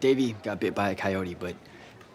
Devi got bit by a coyote, but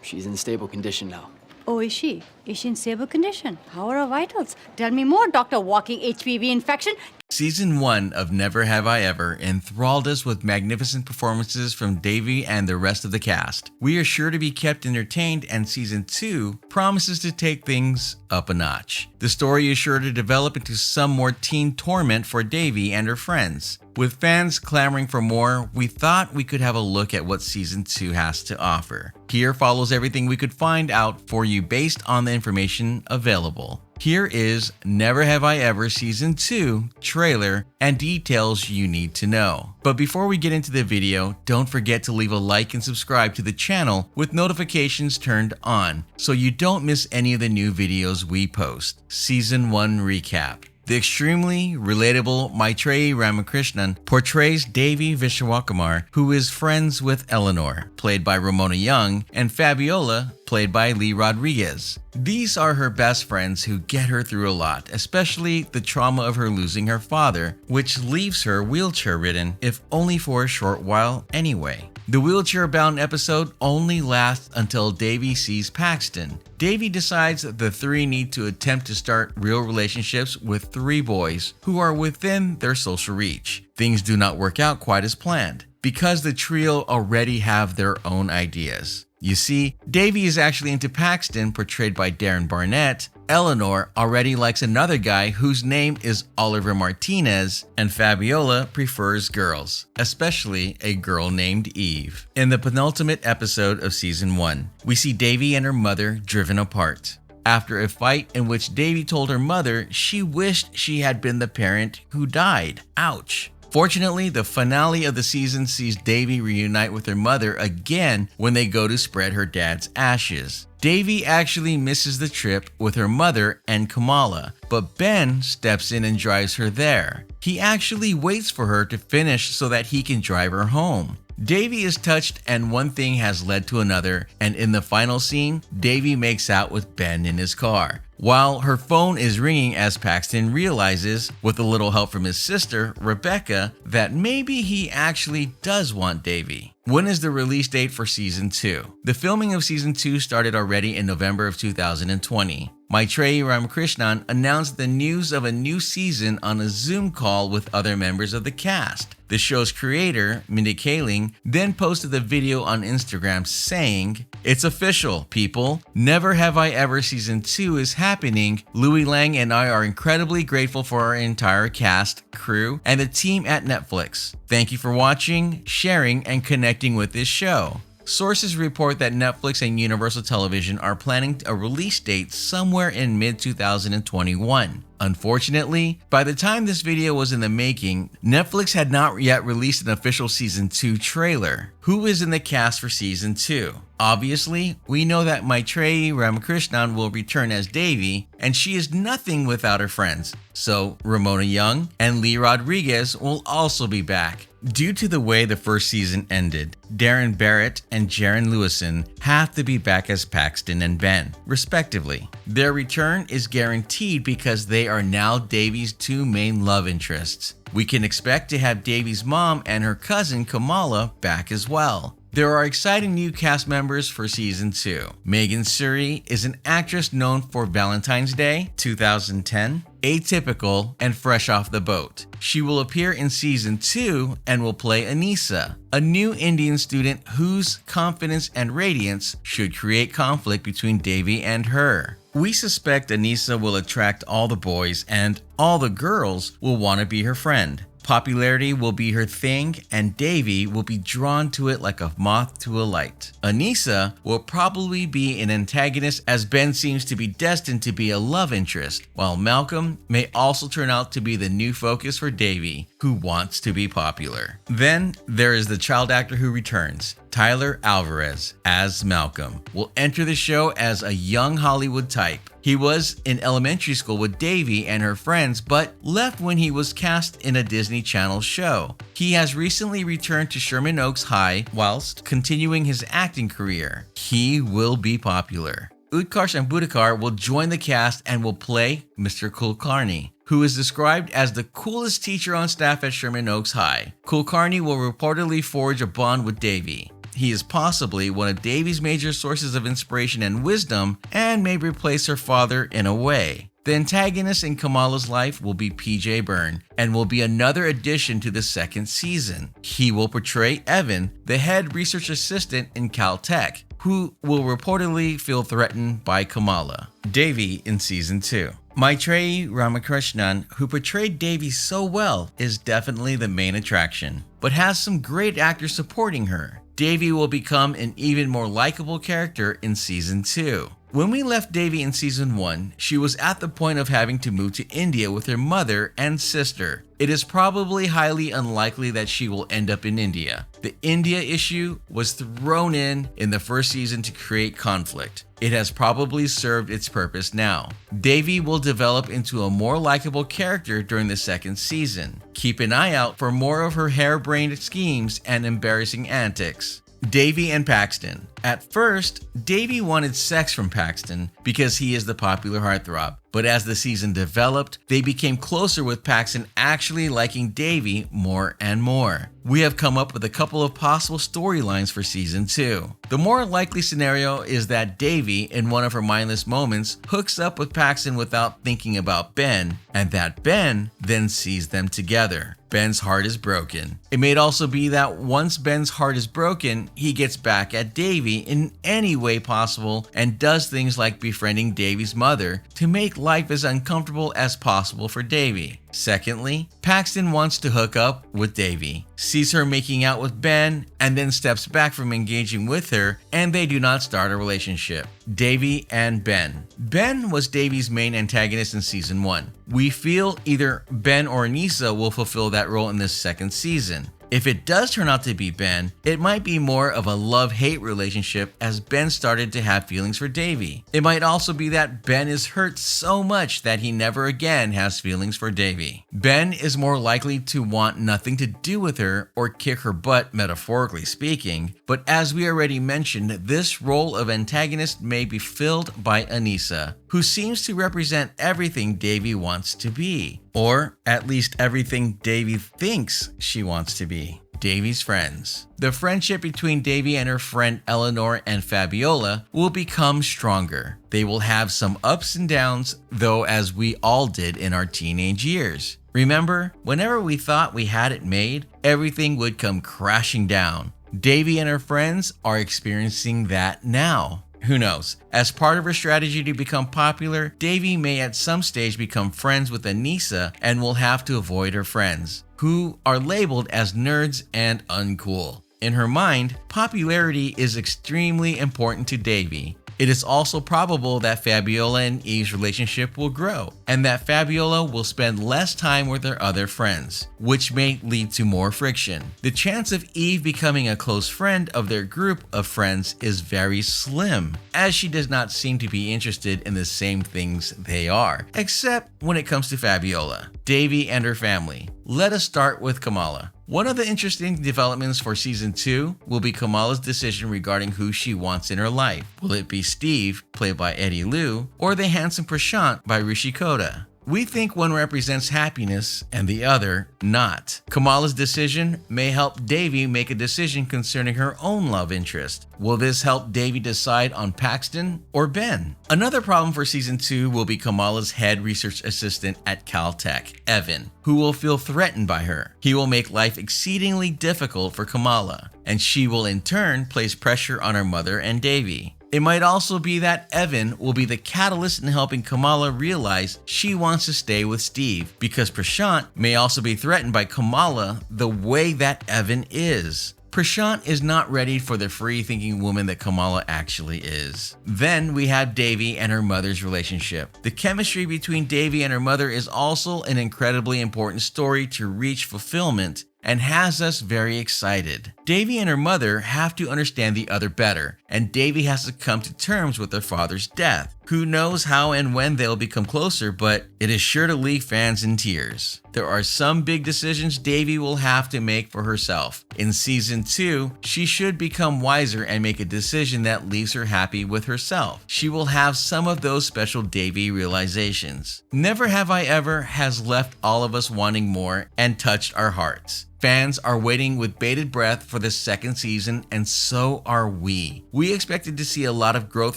she's in stable condition now. Oh, is she? Is she in stable condition? How are her vitals? Tell me more, Dr. Walking HPV infection. Season 1 of Never Have I Ever enthralled us with magnificent performances from Devi and the rest of the cast. We are sure to be kept entertained, and Season 2 promises to take things up a notch. The story is sure to develop into some more teen torment for Devi and her friends. With fans clamoring for more, we thought we could have a look at what Season 2 has to offer. Here follows everything we could find out for you based on the information available. Here is Never Have I Ever Season 2 trailer and details you need to know. But before we get into the video, don't forget to leave a like and subscribe to the channel with notifications turned on so you don't miss any of the new videos we post. Season 1 Recap. The extremely relatable Maitreyi Ramakrishnan portrays Devi Vishwakumar, who is friends with Eleanor, played by Ramona Young, and Fabiola, played by Lee Rodriguez. These are her best friends who get her through a lot, especially the trauma of her losing her father, which leaves her wheelchair-ridden, if only for a short while anyway. The wheelchair-bound episode only lasts until Devi sees Paxton. Devi decides that the three need to attempt to start real relationships with three boys who are within their social reach. Things do not work out quite as planned, because the trio already have their own ideas. You see, Devi is actually into Paxton, portrayed by Darren Barnett. Eleanor already likes another guy whose name is Oliver Martinez, and Fabiola prefers girls, especially a girl named Eve. In the penultimate episode of Season 1, we see Devi and her mother driven apart after a fight in which Devi told her mother she wished she had been the parent who died. Ouch. Fortunately, the finale of the season sees Devi reunite with her mother again when they go to spread her dad's ashes. Devi actually misses the trip with her mother and Kamala, but Ben steps in and drives her there. He actually waits for her to finish so that he can drive her home. Devi is touched, and one thing has led to another, and in the final scene, Devi makes out with Ben in his car, while her phone is ringing as Paxton realizes, with a little help from his sister, Rebecca, that maybe he actually does want Devi. When is the release date for Season 2? The filming of Season 2 started already in November of 2020. Maitreyi Ramakrishnan announced the news of a new season on a Zoom call with other members of the cast. The show's creator, Mindy Kaling, then posted the video on Instagram saying, "It's official, people. Never Have I Ever Season 2 is happening. Louis Lang and I are incredibly grateful for our entire cast, crew, and the team at Netflix. Thank you for watching, sharing, and connecting with this show." Sources report that Netflix and Universal Television are planning a release date somewhere in mid-2021. Unfortunately, by the time this video was in the making, Netflix had not yet released an official Season 2 trailer. Who is in the cast for Season 2? Obviously, we know that Maitreyi Ramakrishnan will return as Devi, and she is nothing without her friends. So Ramona Young and Lee Rodriguez will also be back. Due to the way the first season ended, Darren Barrett and Jaron Lewison have to be back as Paxton and Ben, respectively. Their return is guaranteed because they are now Devi's two main love interests. We can expect to have Devi's mom and her cousin Kamala back as well. There are exciting new cast members for Season 2. Megan Suri is an actress known for Valentine's Day, 2010, Atypical, and Fresh Off the Boat. She will appear in Season 2 and will play Anissa, a new Indian student whose confidence and radiance should create conflict between Devi and her. We suspect Anissa will attract all the boys and all the girls will want to be her friend. Popularity will be her thing, and Devi will be drawn to it like a moth to a light. Anissa will probably be an antagonist, as Ben seems to be destined to be a love interest, while Malcolm may also turn out to be the new focus for Devi, who wants to be popular. Then there is the child actor who returns. Tyler Alvarez, as Malcolm, will enter the show as a young Hollywood type. He was in elementary school with Devi and her friends, but left when he was cast in a Disney Channel show. He has recently returned to Sherman Oaks High whilst continuing his acting career. He will be popular. Utkarsh Ambudkar will join the cast and will play Mr. Kulkarni, who is described as the coolest teacher on staff at Sherman Oaks High. Kulkarni will reportedly forge a bond with Devi. He is possibly one of Devi's major sources of inspiration and wisdom, and may replace her father in a way. The antagonist in Kamala's life will be PJ Byrne, and will be another addition to the second season. He will portray Evan, the head research assistant in Caltech, who will reportedly feel threatened by Kamala. Devi in Season 2. Maitreyi Ramakrishnan, who portrayed Devi so well, is definitely the main attraction, but has some great actors supporting her. Devi will become an even more likable character in Season 2. When we left Devi in Season 1, she was at the point of having to move to India with her mother and sister. It is probably highly unlikely that she will end up in India. The India issue was thrown in the first season to create conflict. It has probably served its purpose now. Devi will develop into a more likable character during the second season. Keep an eye out for more of her harebrained schemes and embarrassing antics. Devi and Paxton. At first, Devi wanted sex from Paxton because he is the popular heartthrob, but as the season developed, they became closer with Paxton actually liking Devi more and more. We have come up with a couple of possible storylines for Season 2. The more likely scenario is that Devi, in one of her mindless moments, hooks up with Paxton without thinking about Ben, and that Ben then sees them together. Ben's heart is broken. It may also be that once Ben's heart is broken, he gets back at Devi in any way possible and does things like befriending Devi's mother to make life as uncomfortable as possible for Devi. Secondly, Paxton wants to hook up with Devi, sees her making out with Ben, and then steps back from engaging with her, and they do not start a relationship. Devi and Ben. Ben was Devi's main antagonist in Season 1. We feel either Ben or Anissa will fulfill that role in this second season. If it does turn out to be Ben, it might be more of a love-hate relationship as Ben started to have feelings for Devi. It might also be that Ben is hurt so much that he never again has feelings for Devi. Ben is more likely to want nothing to do with her or kick her butt, metaphorically speaking, but as we already mentioned, this role of antagonist may be filled by Anissa, who seems to represent everything Devi wants to be. Or at least everything Devi thinks she wants to be. Devi's friends. The friendship between Devi and her friend Eleanor and Fabiola will become stronger. They will have some ups and downs, though, as we all did in our teenage years. Remember, whenever we thought we had it made, everything would come crashing down. Devi and her friends are experiencing that now. Who knows? As part of her strategy to become popular, Devi may at some stage become friends with Anissa and will have to avoid her friends, who are labeled as nerds and uncool. In her mind, popularity is extremely important to Devi. It is also probable that Fabiola and Eve's relationship will grow, and that Fabiola will spend less time with her other friends, which may lead to more friction. The chance of Eve becoming a close friend of their group of friends is very slim, as she does not seem to be interested in the same things they are, except when it comes to Fabiola, Devi, and her family. Let us start with Kamala. One of the interesting developments for Season 2 will be Kamala's decision regarding who she wants in her life. Will it be Steve, played by Eddie Liu, or the handsome Prashant by Rishi Koda? We think one represents happiness and the other not. Kamala's decision may help Devi make a decision concerning her own love interest. Will this help Devi decide on Paxton or Ben? Another problem for Season 2 will be Kamala's head research assistant at Caltech, Evan, who will feel threatened by her. He will make life exceedingly difficult for Kamala, and she will in turn place pressure on her mother and Devi. It might also be that Evan will be the catalyst in helping Kamala realize she wants to stay with Steve, because Prashant may also be threatened by Kamala the way that Evan is. Prashant is not ready for the free-thinking woman that Kamala actually is. Then we have Devi and her mother's relationship. The chemistry between Devi and her mother is also an incredibly important story to reach fulfillment and has us very excited. Devi and her mother have to understand the other better, and Devi has to come to terms with her father's death. Who knows how and when they'll become closer, but it is sure to leave fans in tears. There are some big decisions Devi will have to make for herself. In Season 2, she should become wiser and make a decision that leaves her happy with herself. She will have some of those special Devi realizations. Never Have I Ever has left all of us wanting more and touched our hearts. Fans are waiting with bated breath for the second season, and so are we. We expected to see a lot of growth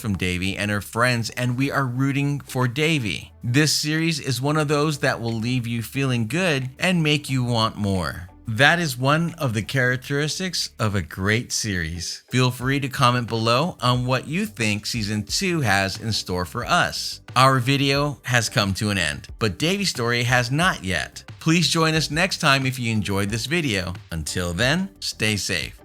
from Devi and her friends, and we are rooting for Devi. This series is one of those that will leave you feeling good and make you want more. That is one of the characteristics of a great series. Feel free to comment below on what you think Season 2 has in store for us. Our video has come to an end, but Devi's story has not yet. Please join us next time if you enjoyed this video. Until then, stay safe.